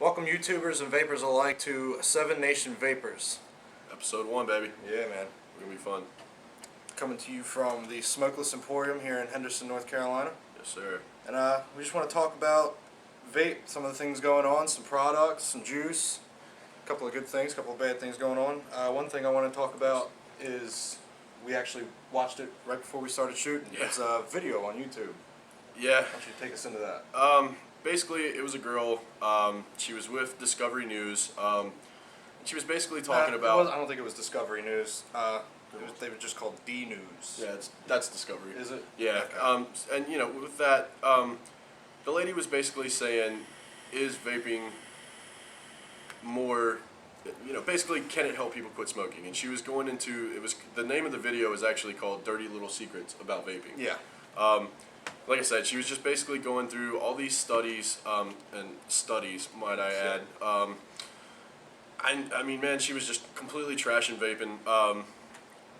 Welcome YouTubers and vapors alike to Seven Nation Vapors. Episode 1, baby. Yeah, man. It's gonna be fun. Coming to you from the Smokeless Emporium here in Henderson, North Carolina. Yes, sir. And we just want to talk about vape, some of the things going on, some products, some juice, a couple of good things, a couple of bad things going on. One thing I want to talk about is we actually watched it right before we started shooting. Yeah. It's a video on YouTube. Yeah. Why don't you take us into that? Basically, it was a girl. She was with Discovery News. She was basically talking about. I don't think it was Discovery News. They were just called D News. Yeah, that's Discovery. Is it? Yeah. Okay. And you know, with that, the lady was basically saying, is vaping more? You know, basically, can it help people quit smoking? And she was going into it was the name of the video is actually called "Dirty Little Secrets About Vaping." Yeah. Like I said, she was just basically going through all these studies, and studies, might I add. I mean, man, she was just completely trashing vaping.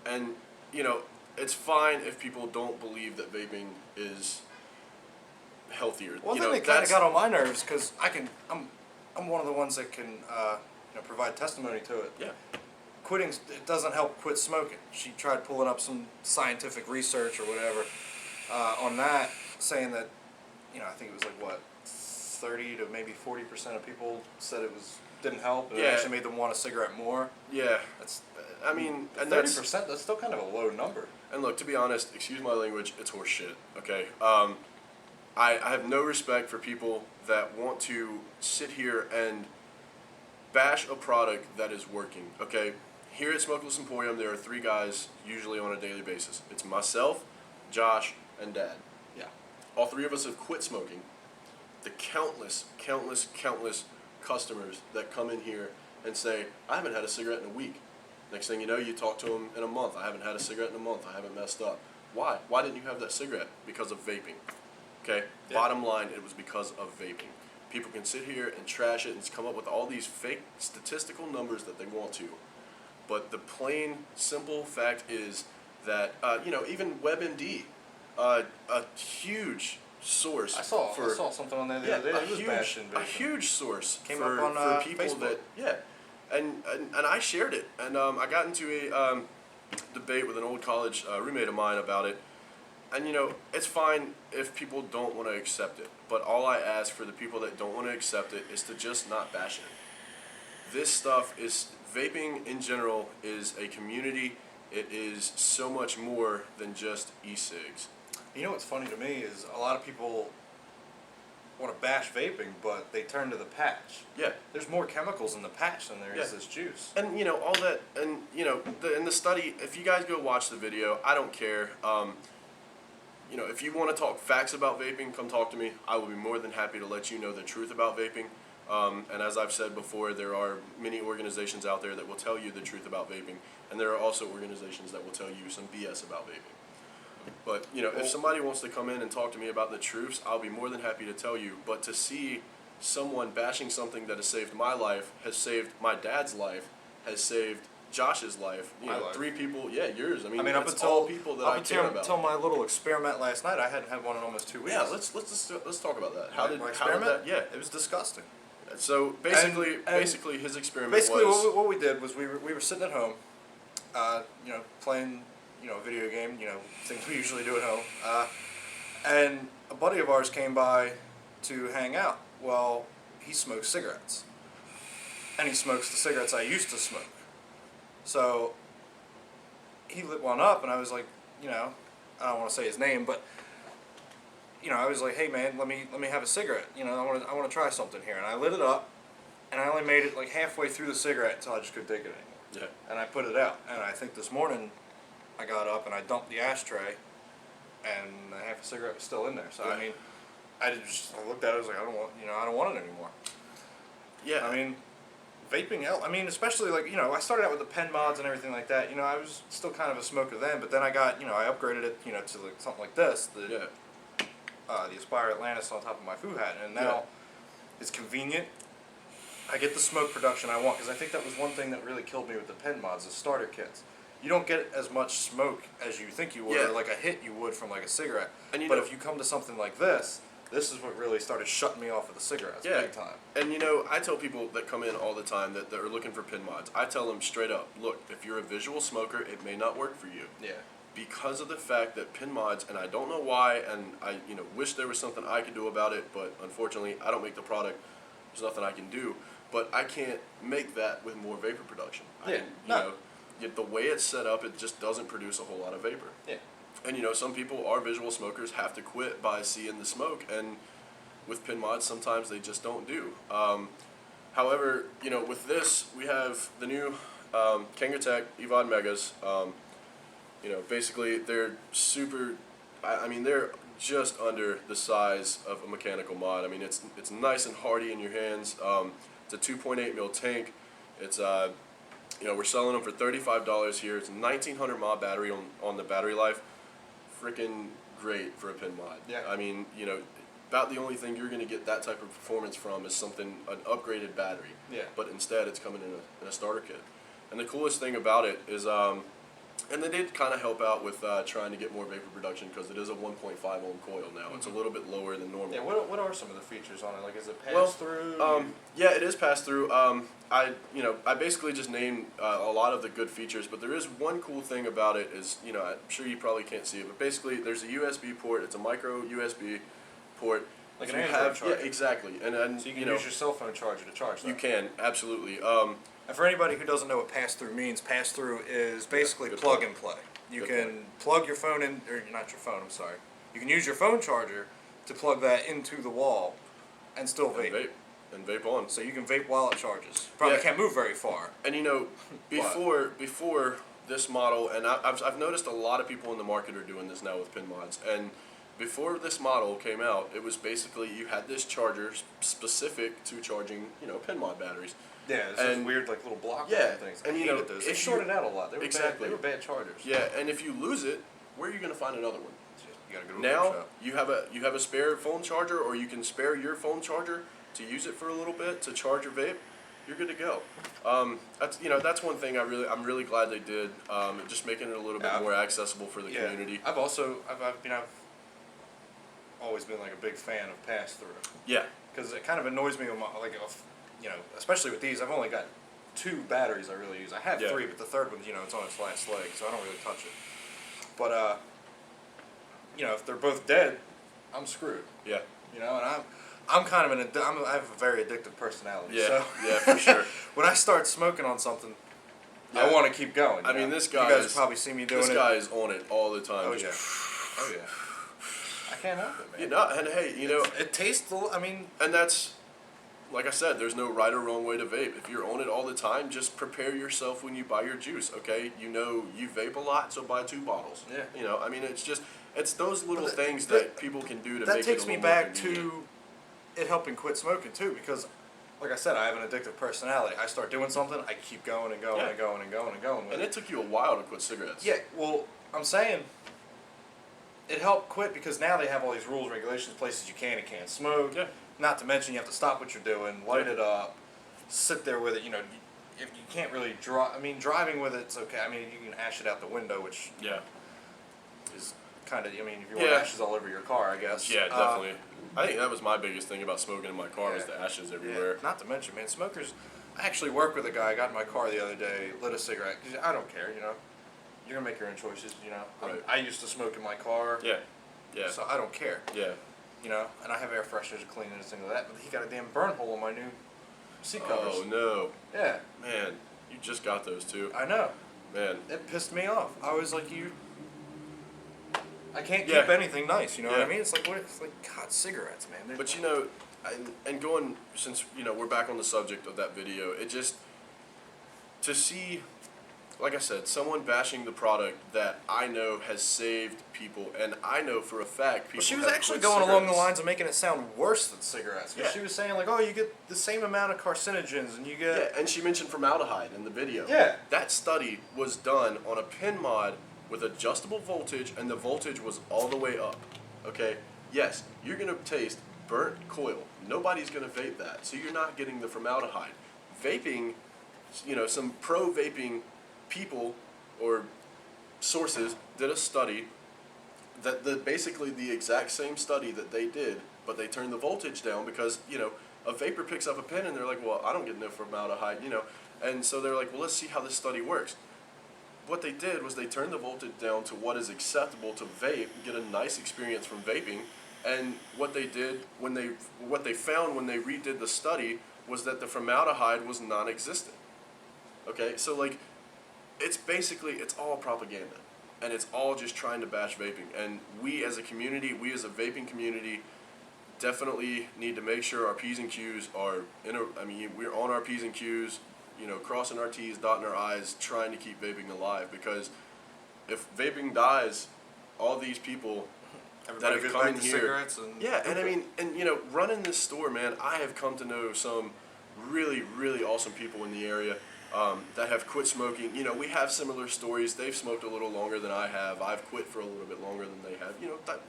And, you know, it's fine if people don't believe that vaping is healthier. One you thing know, that kind of got on my nerves, because I'm one of the ones that can provide testimony to it. Yeah. Quitting, it doesn't help quit smoking. She tried pulling up some scientific research or whatever on that, saying that, I think it was like, what, 30 to maybe 40% of people said didn't help. It actually made them want a cigarette more. Yeah. That's, I mean, and 30%, that's still kind of a low number. And look, to be honest, excuse my language, it's horse shit, okay? I have no respect for people that want to sit here and bash a product that is working, okay? Here at Smokeless Emporium, there are 3 guys usually on a daily basis. It's myself, Josh, and Dad. Yeah. All 3 of us have quit smoking. The countless customers that come in here and say, I haven't had a cigarette in a week. Next thing you know, you talk to them in a month. I haven't had a cigarette in a month. I haven't messed up. Why? Why didn't you have that cigarette? Because of vaping. Okay? Yeah. Bottom line, it was because of vaping. People can sit here and trash it and come up with all these fake statistical numbers that they want to. But the plain, simple fact is that, even WebMD, a huge source. I saw something on there the other day. It was bashing vaping. A huge source Came for up on people Facebook. that, and I shared it. And I got into a debate with an old college roommate of mine about it. And, it's fine if people don't want to accept it. But all I ask for the people that don't want to accept it is to just not bash it. This stuff is, vaping in general is a community. It is so much more than just e-cigs. You know what's funny to me is a lot of people want to bash vaping, but they turn to the patch. Yeah. There's more chemicals in the patch than there is this juice. And, all that, and, in the study, if you guys go watch the video, I don't care. If you want to talk facts about vaping, come talk to me. I will be more than happy to let you know the truth about vaping. And as I've said before, there are many organizations out there that will tell you the truth about vaping. And there are also organizations that will tell you some BS about vaping. But, if somebody wants to come in and talk to me about the truths, I'll be more than happy to tell you. But to see someone bashing something that has saved my life, has saved my dad's life, has saved Josh's life, my life. 3 people, yours. I mean up it's until all people that I care about. Until my little experiment last night, I hadn't had one in almost 2 weeks. Yeah, let's talk about that. How did that? Yeah, it was disgusting. So basically, his experiment. Basically, was what we did was we were sitting at home, playing a video game, things we usually do at home, and a buddy of ours came by to hang out. Well, he smokes cigarettes, and he smokes the cigarettes I used to smoke. So he lit one up, and I was like, I don't want to say his name, but I was like, hey man, let me have a cigarette. I want to try something here. And I lit it up, and I only made it like halfway through the cigarette until I just couldn't take it anymore. Yeah. And I put it out. And I think this morning I got up and I dumped the ashtray, and half a cigarette was still in there. So I mean, I looked at it. I was like, I don't want it anymore. Yeah. I mean, vaping out. I mean, especially like I started out with the pen mods and everything like that. I was still kind of a smoker then, but then I got I upgraded it to like something like this. The Aspire Atlantis on top of my foo hat, and now it's convenient. I get the smoke production I want, because I think that was one thing that really killed me with the pen mods, the starter kits. You don't get as much smoke as you think you would, or like a hit you would from like a cigarette. But if you come to something like this, this is what really started shutting me off of the cigarettes big time. And I tell people that come in all the time that are looking for pin mods, I tell them straight up, look, if you're a visual smoker, it may not work for you. Yeah. Because of the fact that pin mods, and I don't know why, and I wish there was something I could do about it, but unfortunately I don't make the product. There's nothing I can do. But I can't make that with more vapor production. The way it's set up, it just doesn't produce a whole lot of vapor. Yeah. And some people are visual smokers, have to quit by seeing the smoke, and with pin mods sometimes they just don't do. However, with this we have the new Kangatech Evod Megas. Basically they're super. They're just under the size of a mechanical mod. I mean, it's nice and hardy in your hands. It's a 2.8 mil tank. It's we're selling them for $35 here. It's a 1900 mAh battery on the battery life. Freaking great for a pin mod. Yeah. I mean, about the only thing you're going to get that type of performance from is an upgraded battery. Yeah. But instead, it's coming in a starter kit. And the coolest thing about it is, and they did kind of help out with trying to get more vapor production because it is a 1.5 ohm coil now. It's a little bit lower than normal. Yeah. What are some of the features on it? Like, is it pass through? Yeah, it is pass through. I basically just named a lot of the good features, but there is one cool thing about it is, I'm sure you probably can't see it, but basically there's a USB port. It's a micro USB port. Like an Android charger. Yeah, exactly. And so you can use your cell phone charger to charge that. You can, absolutely. And for anybody who doesn't know what pass-through means, pass-through is basically plug and play. You can plug your phone in, or not your phone, I'm sorry. You can use your phone charger to plug that into the wall and still vape. And vape on. So you can vape while it charges. Probably can't move very far. And before this model, and I've noticed a lot of people in the market are doing this now with pin mods, and before this model came out, it was basically you had this charger specific to charging, pin mod batteries. Yeah, it's weird, like little block things. And I hated those. They shorted out a lot. They were bad. They were bad chargers. Yeah, and if you lose it, where are you going to find another one? You gotta go to now you have a spare phone charger, or you can spare your phone charger to use it for a little bit to charge your vape. You're good to go. That's one thing I'm really glad they did. Just making it a little bit more accessible for the community. I've always been like a big fan of pass through. Yeah. Because it kind of annoys me with especially with these. I've only got 2 batteries I really use. I have 3, but the third one's it's on its last leg, so I don't really touch it. But if they're both dead, I'm screwed. Yeah. And I'm kind of I have a very addictive personality. Yeah. So Yeah, for sure. when I start smoking on something, I want to keep going. I mean, this guy. You guys probably see me doing it. This guy is on it all the time. Oh yeah. Oh yeah. I can't help it, man. And hey, it tastes. And that's, like I said, there's no right or wrong way to vape. If you're on it all the time, just prepare yourself when you buy your juice. Okay, you vape a lot, so buy 2 bottles. Yeah. It's those little things that people can do to make it a little more convenient. That takes me back to it helping quit smoking too, because, like I said, I have an addictive personality. I start doing something, I keep going and going and going and going and going. And it took you a while to quit cigarettes. Yeah, well, I'm saying it helped quit because now they have all these rules and regulations, places you can and can't smoke. Yeah. Not to mention you have to stop what you're doing, light it up, sit there with it. If you can't really drive. Driving with it's okay. You can ash it out the window, which is kind of. If you want ashes all over your car, I guess. Yeah, definitely. I think that was my biggest thing about smoking in my car was the ashes everywhere. Yeah. Not to mention, man, smokers. I actually worked with a guy. I got in my car the other day, lit a cigarette. 'Cause I don't care, You're gonna make your own choices, Right. I used to smoke in my car. Yeah. Yeah. So I don't care. Yeah. And I have air fresheners to clean and things like that. But he got a damn burn hole in my new seat covers. Oh no. Yeah. Man, you just got those too. I know. Man. It pissed me off. I was like, I can't keep anything nice. You know what I mean? It's like God, cigarettes, man. But and going since we're back on the subject of that video, it just to see. Like I said, someone bashing the product that I know has saved people, and I know for a fact people. Well, she was have actually quit going along the cigarettes. lines of making it sound worse than cigarettes. Yeah. She was saying you get the same amount of carcinogens, and you get. Yeah, and she mentioned formaldehyde in the video. Yeah. That study was done on a pin mod with adjustable voltage, and the voltage was all the way up. Okay. Yes, you're gonna taste burnt coil. Nobody's gonna vape that, so you're not getting the formaldehyde. Vaping, some pro vaping people or sources did a study that basically the exact same study that they did but they turned the voltage down because, a vapor picks up a pen and they're like, well, I don't get no formaldehyde, and so they're like, well, let's see how this study works. What they did was they turned the voltage down to what is acceptable to vape, get a nice experience from vaping, and what they found when they redid the study was that the formaldehyde was non-existent. Okay, so like, it's all propaganda, and it's all just trying to bash vaping. And we as a community, we as a vaping community, definitely need to make sure our P's and Q's are we're on our P's and Q's, crossing our T's, dotting our I's, trying to keep vaping alive. Because if vaping dies, all these people Everybody that have goes come back in to here, cigarettes and yeah, and running this store, man, I have come to know some really, really awesome people in the area that have quit smoking. We have similar stories. They've smoked a little longer than I have. I've quit for a little bit longer than they have.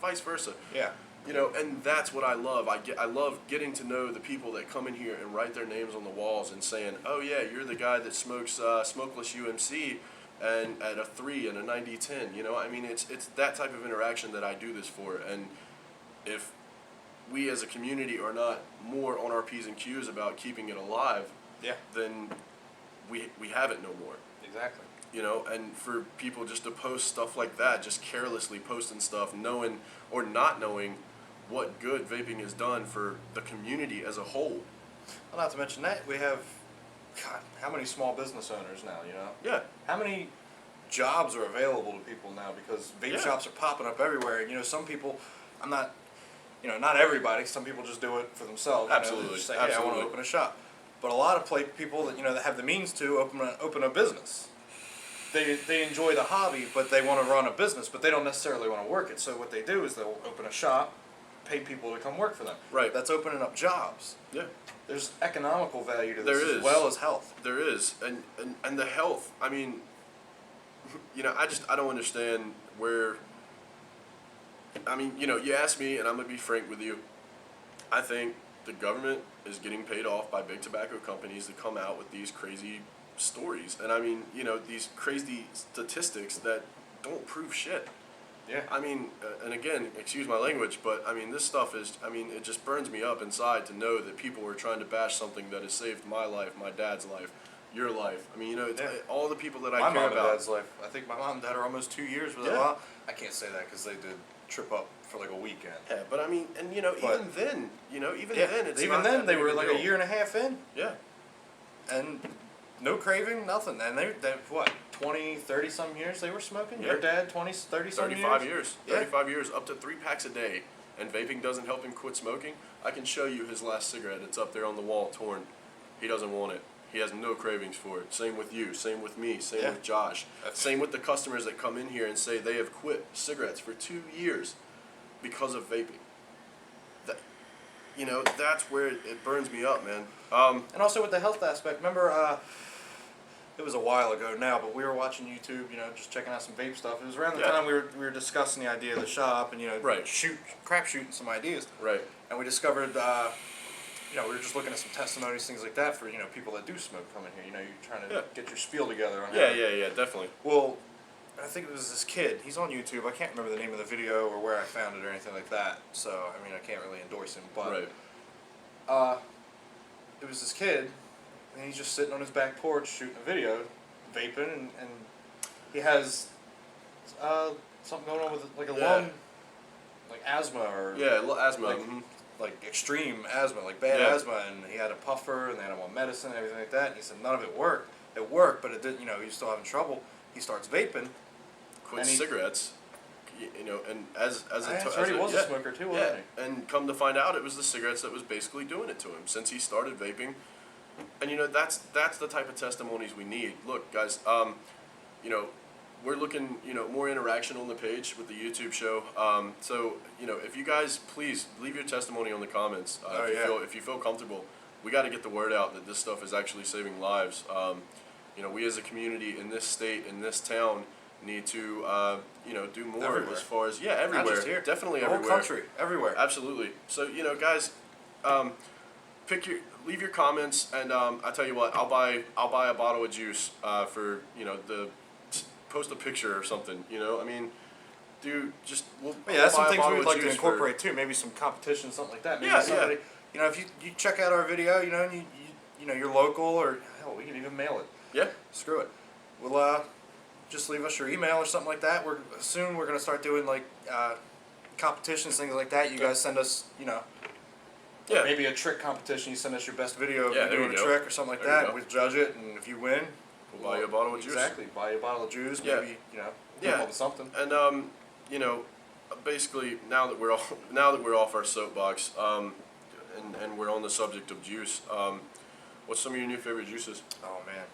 Vice versa. yeah. And that's what I love. I love getting to know the people that come in here and write their names on the walls and saying, oh yeah, you're the guy that smokes smokeless UMC and at a 3 and a 90-10. It's that type of interaction that I do this for. And if we as a community are not more on our P's and Q's about keeping it alive, Yeah. then we have it no more. Exactly. And for people just to post stuff like that, just carelessly posting stuff, knowing or not knowing what good vaping has done for the community as a whole. Well, not to mention that, we have, God, how many small business owners now, Yeah. How many jobs are available to people now because vape shops are popping up everywhere. Some people, I'm not, not everybody, some people just do it for themselves. Absolutely. Just say, hey, I want to open a shop. But a lot of people that, that have the means to open a business. They enjoy the hobby, but they want to run a business, but they don't necessarily want to work it. So what they do is they'll open a shop, pay people to come work for them. Right. That's opening up jobs. Yeah. There's economical value to There this is. as well as health. There is. And the health, I don't understand where, you asked me, and I'm going to be frank with you. I think the government is getting paid off by big tobacco companies to come out with these crazy stories. And these crazy statistics that don't prove shit. Yeah. And again, excuse my language, but this stuff is, it just burns me up inside to know that people are trying to bash something that has saved my life, my dad's life, your life. It's all the people that I care My mom about. and dad's life. I think my mom and dad are almost 2 years with it. Yeah. Well, I can't say that because they did trip up for like a weekend. Yeah, but even then, it's even not then that they big were of a like deal. a year and a half in, Yeah. and no craving, nothing. And they what, 20, 30 some years they were smoking? Yeah. Your dad 20, 30 some years? 35 years. Yeah. 35 years, up to 3 packs a day. And vaping doesn't help him quit smoking. I can show you his last cigarette. It's up there on the wall, torn. He doesn't want it. He has no cravings for it. Same with you. Same with me. Same with Josh. Same with the customers that come in here and say they have quit cigarettes for 2 years because of vaping. That's where it burns me up, man. And also with the health aspect, remember, it was a while ago now, but we were watching YouTube, just checking out some vape stuff. It was around the time we were discussing the idea of the shop and, Right. crap shooting some ideas. Right. And we discovered, we were just looking at some testimonies, things like that for, people that do smoke coming here. You're trying to get your spiel together on Yeah, definitely. Well, I think it was this kid. He's on YouTube. I can't remember the name of the video or where I found it or anything like that. So, I can't really endorse him. But it was this kid, and he's just sitting on his back porch shooting a video, vaping, and he has something going on with like a lung, like asthma or Yeah, a little asthma. like, like extreme asthma, like bad asthma, and he had a puffer, and they had him on medicine and everything like that. And he said none of it worked. It worked, but it didn't. He was still having trouble. He starts vaping. Quit cigarettes, and as He was a smoker too, wasn't he? And come to find out, it was the cigarettes that was basically doing it to him since he started vaping. And that's the type of testimonies we need. Look, guys, we're looking, more interaction on the page with the YouTube show. So if you guys please leave your testimony on the comments. If you feel comfortable, we got to get the word out that this stuff is actually saving lives. We as a community in this state, in this town, need to do more Everywhere. as far as everywhere. Not just here. Definitely the everywhere. whole country, everywhere. Absolutely. So guys, leave your comments, and I tell you what, I'll buy a bottle of juice for post a picture or something. we'll Yeah, that's some buy a things bottle we would of like to juice incorporate too. Maybe some competition, something like that. Maybe Yeah, somebody, yeah. you know, if you check out our video, you know, and you know, you're local, or hell, we can even mail it. Yeah. Screw it. We'll just leave us your email or something like that. Soon we're gonna start doing like competitions, things like that. You guys send us, you know, Yeah. maybe a trick competition. You send us your best video of Yeah, you there doing you a go. trick or something like There you that. go. We judge it, and if you win, We'll buy you a bottle of juice. Exactly, buy you a bottle of juice. Yeah. Maybe, you know, Yeah. call it something. And you know, basically now that we're off our soapbox, and we're on the subject of juice, what's some of your new favorite juices? Oh man,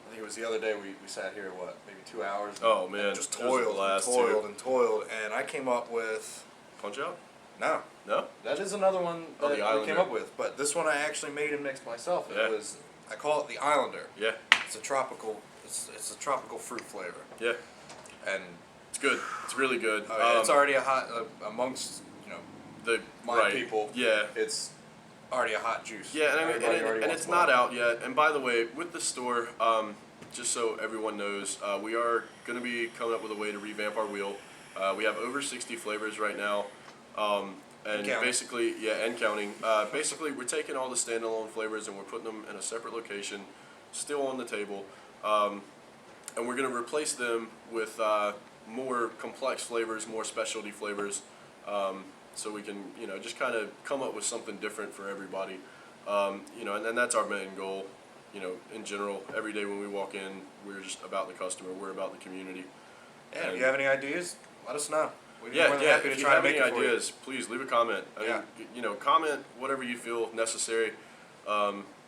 I think it was the other day we sat here, what, maybe 2 hours. Oh man, and just it was a toiled blast, and toiled too. and toiled, and I came up with Punch Out? no. No? That is another one Oh, that the we came Islander. up with, but this one I actually made and mixed myself. Yeah. I call it the Islander. Yeah. It's a tropical. It's a tropical fruit flavor, Yeah. and It's good. It's really good. it's already a hot amongst, you know, the my right. people. Yeah. It's already a hot juice. Yeah, and I mean, Everybody already and wants it's one. not out yet. And by the way, with the store, just so everyone knows, we are going to be coming up with a way to revamp our wheel. We have over 60 flavors right now, and counting. basically, yeah, and counting. Basically, we're taking all the standalone flavors and we're putting them in a separate location, still on the table, and we're going to replace them with more complex flavors, more specialty flavors. So we can, you know, just kind of come up with something different for everybody. You know, and that's our main goal. You know, in general, every day when we walk in, we're just about the customer. We're about the community. Yeah, if you have any ideas, let us know. We'd be more than Yeah. happy to If you try have to make any it for you. ideas, please leave a comment. I mean, you know, comment whatever you feel necessary.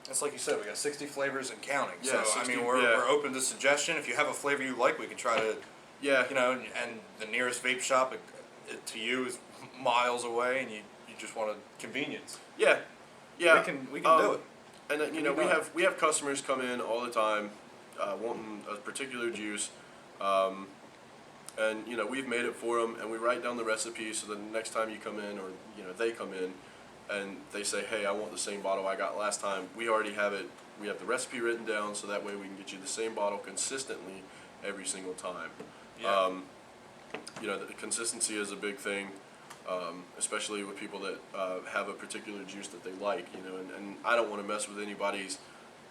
It's like you said, we got 60 flavors and counting. Yeah, So I 60, mean, we're yeah. open to suggestion. If you have a flavor you like, we can try to, Yeah. you know, and the nearest vape shop to you is miles away, and you just want a convenience. Yeah. Yeah. We can do it. And you Can know, be done. we have customers come in all the time, wanting a particular juice, and you know, we've made it for them, and we write down the recipe so that the next time you come in, or you know, they come in, and they say, hey, I want the same bottle I got last time. We already have it. We have the recipe written down, so that way we can get you the same bottle consistently every single time. Yeah. You know, the consistency is a big thing. Especially with people that have a particular juice that they like, you know, and I don't want to mess with anybody's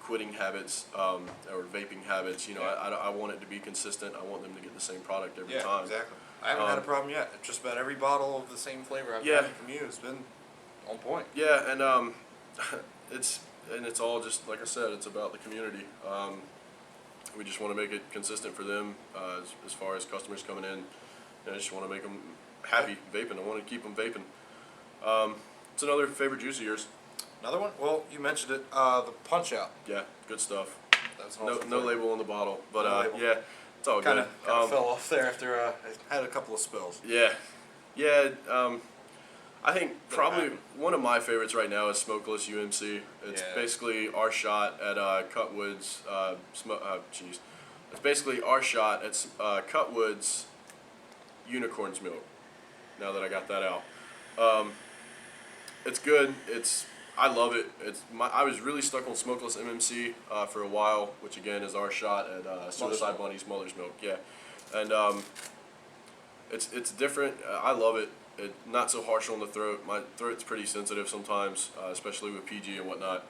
quitting habits or vaping habits. You know, I want it to be consistent. I want them to get the same product every time. Exactly. I haven't had a problem yet. Just about every bottle of the same flavor I've Yeah. gotten from you has been on point. Yeah, and it's all just like I said. It's about the community. We just want to make it consistent for them as far as customers coming in. And I just want to make them happy vaping. I want to keep them vaping. It's another favorite juice of yours. Another one? Well, you mentioned it. The Punch Out. Yeah, good stuff. That's No label on the bottle, but No label. yeah, it's all Kind good. of fell off there after I had a couple of spills. Yeah. I think probably one of my favorites right now is Smokeless UMC. It's Yeah. basically our shot at Cutwood's. It's basically our shot at Cutwood's Unicorn's Milk. Now that I got that out, it's good. I love it. I was really stuck on Smokeless MMC for a while, which again is our shot at Suicide Bunny's Mother's Milk. Yeah, and it's different. I love it. It's not so harsh on the throat. My throat's pretty sensitive sometimes, especially with PG and whatnot.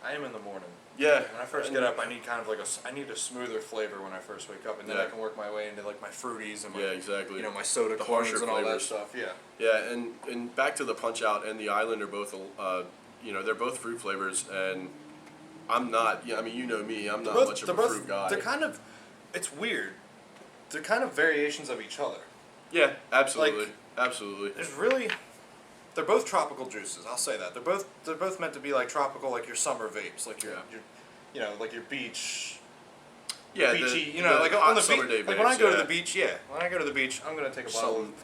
I am in the morning. Yeah. When I first get up, I need kind of like I need a smoother flavor when I first wake up, and then I can work my way into like my fruities and my, exactly. you know, my soda The clones harsher and all that flavors. stuff. Yeah. Yeah, and back to the Punch Out and the Island are both, you know, they're both fruit flavors, and I'm not. Yeah, I mean, you know me. I'm not much of a fruit guy. They're kind of, it's weird. They're kind of variations of each other. Yeah, absolutely, Like, absolutely. There's really, they're both tropical juices. I'll say that. They're both meant to be like tropical, like your summer vapes, like your you know, like your beach. Yeah, beachy, the, you know, the like hot on the summer beach. day Like when I vapes, go to yeah. the beach, when I go to the beach, I'm gonna take a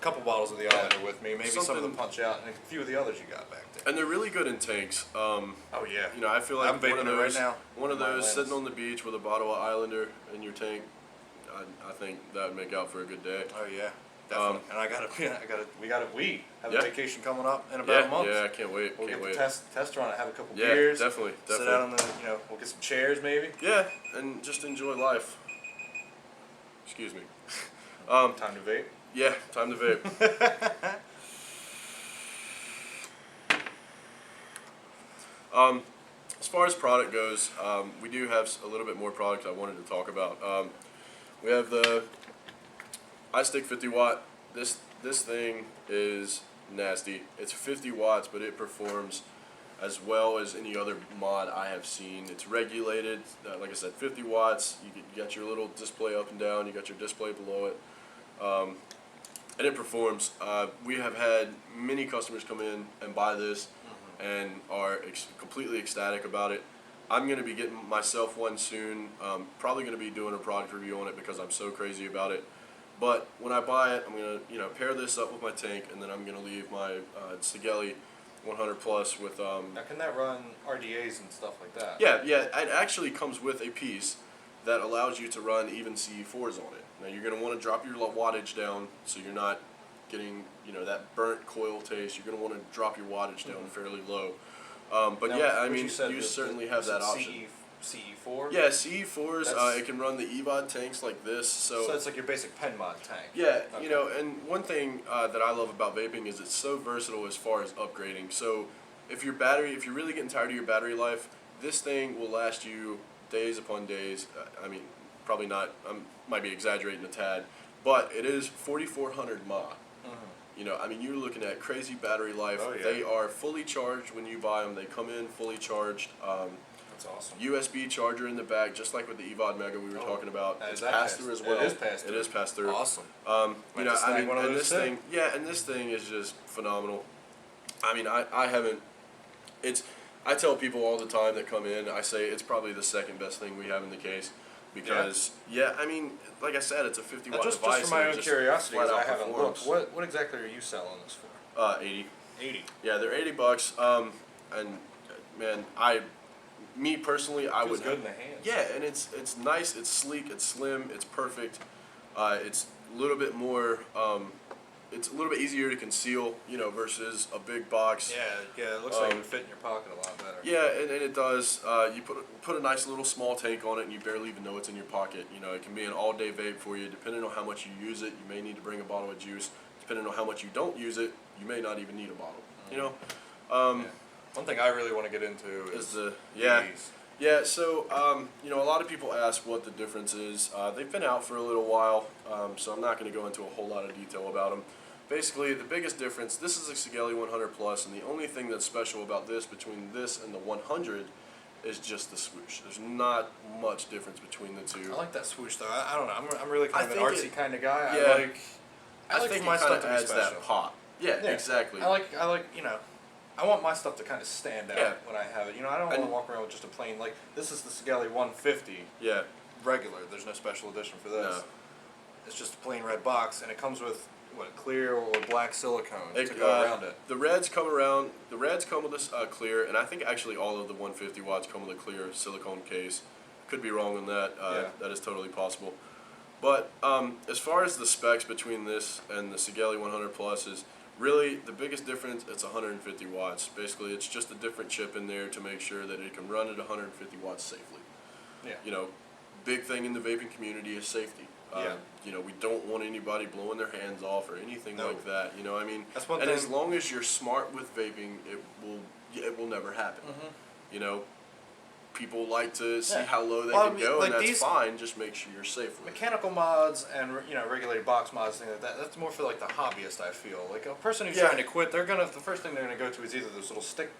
couple bottles of the Islander with me, maybe some of the Something- Punch Out, and a few of the others you got back there. And they're really good in tanks. Oh yeah. You know, I feel like I'm vaping one of it right those, now. one of My those Atlantis. sitting on the beach with a bottle of Islander in your tank. I think that would make out for a good day. Oh yeah. Definitely. And we have Yeah. a vacation coming up in about a month. Yeah, I can't wait. We'll can't get wait. the test run. Have a couple Yeah, beers. definitely. Sit out on the, you know, we'll get some chairs maybe. Yeah, and just enjoy life. Excuse me. Time to vape. Yeah, time to vape. As far as product goes, we do have a little bit more product I wanted to talk about. We have the iStick 50 watt. This thing is nasty. It's 50 watts, but it performs as well as any other mod I have seen. It's regulated, like I said, 50 watts. You got your little display up and down. You got your display below it, and it performs. We have had many customers come in and buy this, and are completely ecstatic about it. I'm going to be getting myself one soon. Probably going to be doing a product review on it because I'm so crazy about it. But when I buy it, I'm going to pair this up with my tank, and then I'm going to leave my Cigars 100 plus with. Now, can that run RDAs and stuff like that? Yeah. It actually comes with a piece that allows you to run even CE4s on it. Now you're going to want to drop your wattage down so you're not getting that burnt coil taste. You're going to want to drop your wattage down fairly low. But now, yeah, I mean, you certainly have that option. CE4? Yeah, CE4s, it can run the EVOD tanks like this. So it's like your basic pen mod tank. Yeah, okay. And one thing that I love about vaping is it's so versatile as far as upgrading. So if you're really getting tired of your battery life, this thing will last you days upon days. I mean, probably not, might be exaggerating a tad, but it is 4,400 mAh. I mean, you're looking at crazy battery life. Oh, yeah. They are fully charged when you buy them. They come in fully charged. That's awesome. USB charger in the back, just like with the EVOD Mega we were talking about. It's passed through as well. It is passed through. It is passed through. Awesome. I mean, and this thing, and this thing is just phenomenal. I mean, I haven't. I tell people all the time that come in, I say it's probably the second best thing we have in the case. Because, I mean, like I said, it's a 50 watt device. Just for my own curiosity, because I haven't performs. looked, what exactly are you selling this for? 80. 80. Yeah, they're $80. And man, me personally, I would. Feels good in the hands. Yeah, and it's nice, it's sleek, it's slim, it's perfect. It's a little bit more. It's a little bit easier to conceal, versus a big box. Yeah, it looks like it would fit in your pocket a lot better. Yeah, and it does. You put a nice little small tank on it, and you barely even know it's in your pocket. It can be an all-day vape for you. Depending on how much you use it, you may need to bring a bottle of juice. Depending on how much you don't use it, you may not even need a bottle. One thing I really want to get into is the these. Yeah, so, a lot of people ask what the difference is. They've been out for a little while, so I'm not going to go into a whole lot of detail about them. Basically, the biggest difference, this is a Cigars 100 Plus, and the only thing that's special about this between this and the 100 is just the swoosh. There's not much difference between the two. I like that swoosh, though. I don't know. I'm really kind of an artsy kind of guy. Yeah, I like think my stuff to be adds special. that pop. Yeah, exactly. I like, I want my stuff to kind of stand out when I have it. I don't want to walk around with just a plain, this is the Cigars 150. Yeah. Regular. There's no special edition for this. No. It's just a plain red box, and it comes with, clear or black silicone to go around it. The reds come around. The reds come with this clear, and I think actually all of the 150 watts come with a clear silicone case. Could be wrong on that. That is totally possible. But as far as the specs between this and the Cigars 100 Plus is really the biggest difference. It's 150 watts. Basically, it's just a different chip in there to make sure that it can run at 150 watts safely. Yeah. Big thing in the vaping community is safety. We don't want anybody blowing their hands off or anything like that. I mean, that's one and thing. As long as you're smart with vaping, it will never happen. People like to see how low they can go, and that's fine. Just make sure you're safe with mechanical mods and regulated box mods, things like that. That's more for the hobbyist. I feel like a person who's trying to quit, the first thing they're gonna go to is either those little stick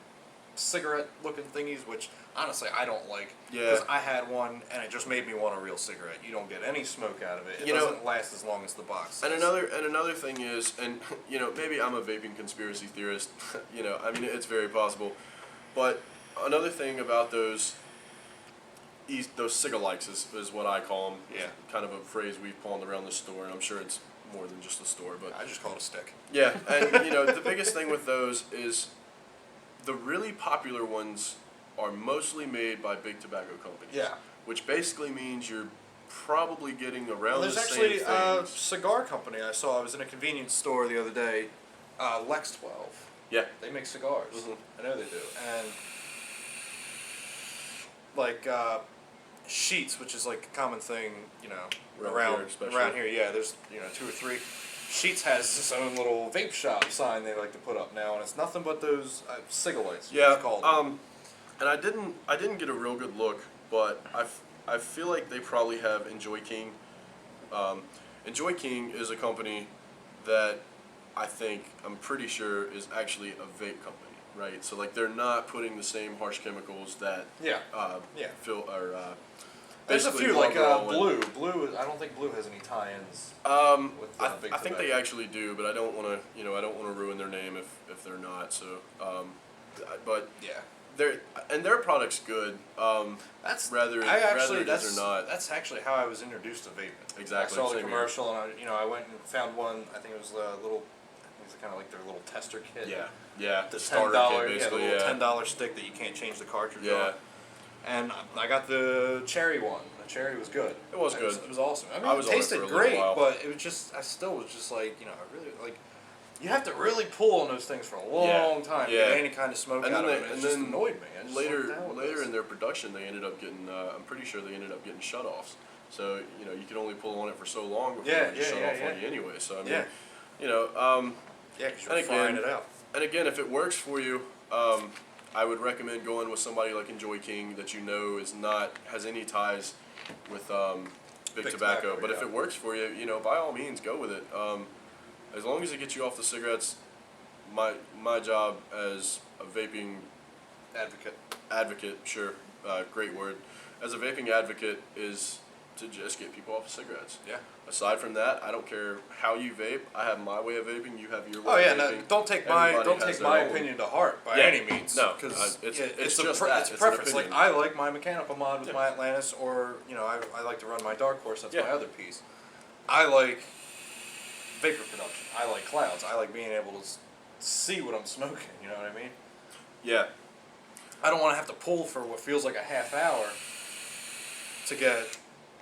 cigarette looking thingies, which honestly I don't like, because I had one and it just made me want a real cigarette. You don't get any smoke out of it. It doesn't last as long as the box and another thing is, and maybe I'm a vaping conspiracy theorist. I mean, it's very possible, but another thing about those cigalikes is what I call them. Yeah, kind of a phrase we've pawned around the store, and I'm sure it's more than just a store, but I just call it a stick. Yeah, and the biggest thing with those is the really popular ones are mostly made by big tobacco companies. Yeah. Which basically means you're probably getting around the same things. There's actually a cigar company I saw. I was in a convenience store the other day, Lex 12. Yeah. They make cigars. I know they do. And sheets, which is a common thing, around here. Yeah, there's 2 or 3 Sheetz has its own little vape shop sign they like to put up now, and it's nothing but those Cigalites. Yeah. It's called. And I didn't get a real good look, but I feel like they probably have Enjoy King. Enjoy King is a company that I'm pretty sure is actually a vape company, right? So like they're not putting the same harsh chemicals that Yeah. There's a basically few like Marlboro Blue. I don't think Blue has any tie-ins. With I think they tobacco. actually do, but I don't want to ruin their name if they're not. So, but Yeah. their product's good. That's rather I actually it that's is or not. that's actually how I was introduced to vaping. Exactly, I saw the same here. commercial and I went and found one. I think it was a little. It was kind of like their little tester kit. Yeah. The starter $10 kit basically. the little $10 stick that you can't change the cartridge Yeah. on. And I got the cherry one. The cherry was good. It was good. It was awesome. I mean, I was it on it tasted for a little great, while. but it was just I still was just like I really like. You have to really pull on those things for a long time to Yeah. get any kind of smoke And out then of it. they- It and just then annoyed me. I just Later like, the hell with later this. in their production, they ended up getting. I'm pretty sure they ended up getting shutoffs. So you can only pull on it for so long before Yeah, it just yeah, shut yeah, off yeah. on you anyway. So I mean, Yeah. Yeah, because you're and frying again- it out. And again, if it works for you, I would recommend going with somebody like Enjoy King that has any ties with big tobacco. But if yeah. it works for you, by all means, go with it. As long as it gets you off the cigarettes, my job as a vaping advocate, sure, great word, as a vaping advocate is to just get people off of cigarettes. Yeah. Aside from that, I don't care how you vape. I have my way of vaping. You have your way. Oh yeah, of no, vaping. don't take Everybody has their own. opinion to heart by Yeah. any means. No, because it's it's just a that. it's a It's an preference. Like opinion. I like my mechanical mod with my Atlantis, or I like to run my Dark Horse. That's my Yeah. other piece. I like vapor production. I like clouds. I like being able to see what I'm smoking. You know what I mean? Yeah. I don't want to have to pull for what feels like a half hour to get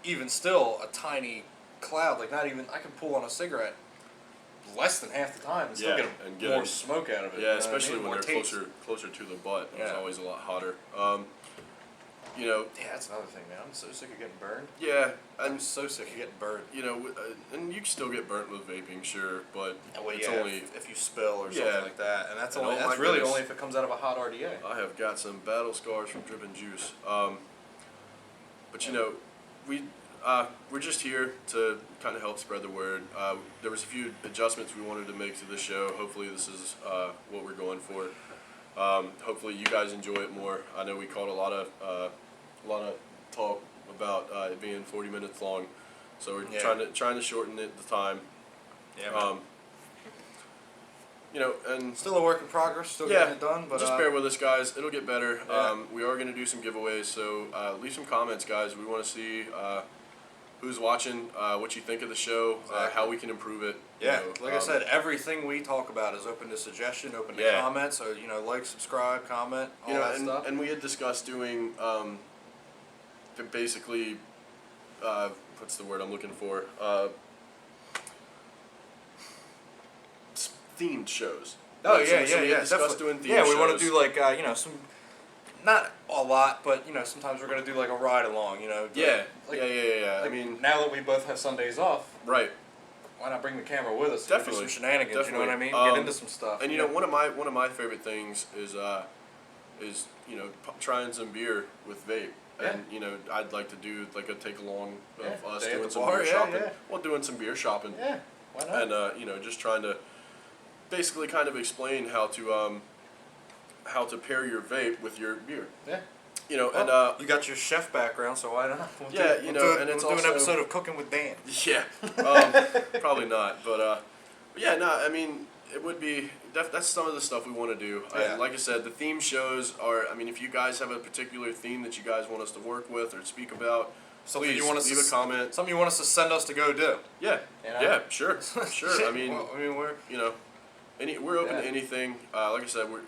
even still a tiny cloud. Like not even I can pull on a cigarette less than half the time and still Yeah, get and get more it. smoke out of it. Yeah, you know what I especially mean? when More they're taste. closer to the butt. It's Yeah. always a lot hotter. Yeah, that's another thing, man. I'm so sick of getting burned. Yeah, I'm and so sick of getting burned. and you can still get burnt with vaping, sure, but Well, it's yeah, only. if you spill or something Yeah. like that, and that's And only oh my that's really goodness. only if it comes out of a hot RDA. I have got some battle scars from dripping juice. But we're just here to kind of help spread the word. There was a few adjustments we wanted to make to the show. Hopefully, this is what we're going for. Hopefully, you guys enjoy it more. I know we caught a lot of talk about it being 40 minutes long, so we're Yeah. trying to shorten the time. Yeah, man. And Still a work in progress. Still yeah, getting it done, but just bear with us, guys. It'll get better. Yeah. We are going to do some giveaways, so leave some comments, guys. We want to see who's watching, what you think of the show, Exactly. how we can improve it. Yeah, like I said, everything we talk about is open to suggestion, open to Yeah. comment. So like, subscribe, comment, all that stuff. and we had discussed doing basically, what's the word I'm looking for? Themed shows. Oh Like, so yeah, we had discussed definitely. doing themed Yeah, we want shows. to do like some, not a lot, but sometimes we're gonna do like a ride along. Yeah, Like, yeah. I like, mean, now that we both have Sundays off, right. why not bring the camera with us? Definitely. And do some shenanigans. You know what I mean? Definitely. Get into some stuff. And one of my favorite things is trying some beer with vape. And I'd like to do like a take along of Yeah, us day at doing the some bar, beer yeah, shopping. yeah. Well, doing some beer shopping. Yeah, why not? And just trying to basically kind of explain how to pair your vape with your beer. Yeah. And You got your chef background, so why not? Yeah, do, and it's we'll do an also- episode of Cooking with Dan. yeah, probably not, but yeah, no, I mean it would be that's some of the stuff we want to do. Yeah. And like I said, the theme shows are. I mean, if you guys have a particular theme that you guys want us to work with or speak about, Something please you want us leave to a comment. Something you want us to send us to go do. Yeah, You know? yeah, sure. Shit, I mean, well, we're we're open to Yeah. anything. Like I said, we're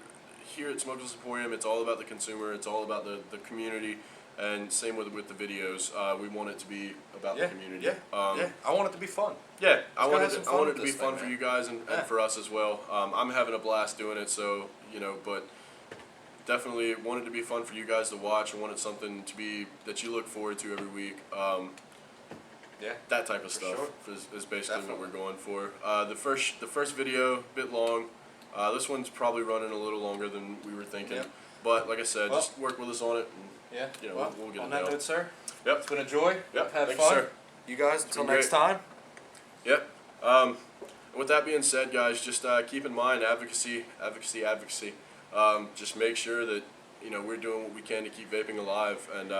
here at Smokeless Emporium. It's all about the consumer. It's all about the community. And same with the videos. We want it to be about the community. yeah. I want it to be fun. Yeah, I Let's go want have it. some I fun want it with to be this fun thing, for man. you guys Yeah. and for us as well. I'm having a blast doing it. So but definitely want it to be fun for you guys to watch. I want it something to be that you look forward to every week. Yeah. That type of For stuff sure. is basically Definitely. what we're going for. The first video, a bit long. This one's probably running a little longer than we were thinking. Yep. But like I said, Well, just work with us on it. And, Yeah. you know, Well, we'll get on it that down. note, sir, Yep. it's been a joy. Yep. I've had Thank fun. you, sir. You guys, until been next great. time. Yep. With that being said, guys, just keep in mind advocacy. Just make sure that we're doing what we can to keep vaping alive. And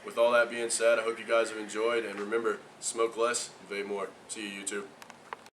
with all that being said, I hope you guys have enjoyed. And remember, smoke less, vape more. See you, YouTube.